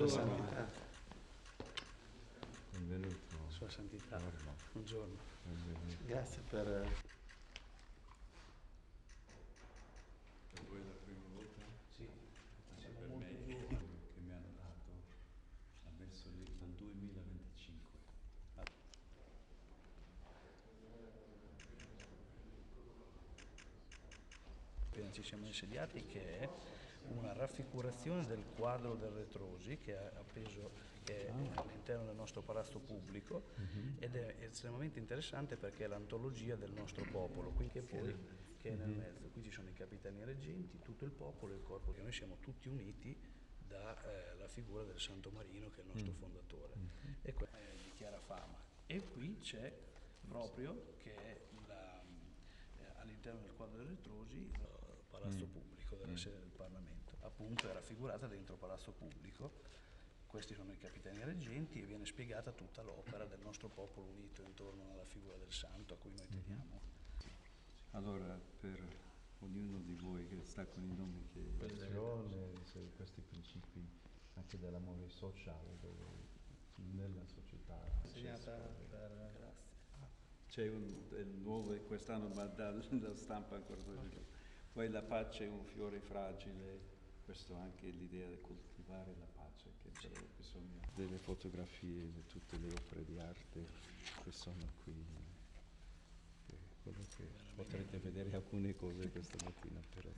Sua Santità. Benvenuto. Sua Santità. Buongiorno. Benvenuto. Grazie per... Per voi è la prima volta? Sì, Anche per me che mi hanno dato, ha messo lì dal 2025. Appena ci siamo insediati, che è una raffigurazione del quadro del Retrosi che è appeso all'interno del nostro palazzo pubblico ed è estremamente interessante perché è l'antologia del nostro popolo, qui che poi che è nel mezzo. Qui ci sono i capitani reggenti, tutto il popolo e il corpo, che noi siamo tutti uniti dalla figura del Santo Marino che è il nostro fondatore e questo è di chiara fama. E qui c'è proprio che è all'interno del quadro del Retrosi il palazzo pubblico della sede del Parlamento, appunto è raffigurata dentro palazzo pubblico. Questi sono i capitani reggenti e viene spiegata tutta l'opera del nostro popolo unito intorno alla figura del santo a cui noi teniamo. Allora, per ognuno di voi che sta con i nomi che... Questi principi anche dell'amore sociale nella società. Segnata per... Grazie. C'è il nuovo quest'anno, ma dalla stampa ancora di più. Poi la pace è un fiore fragile, questo anche l'idea di coltivare la pace, che però bisogna delle fotografie di tutte le opere di arte che sono qui. Quello che potrete vedere alcune cose questa mattina, però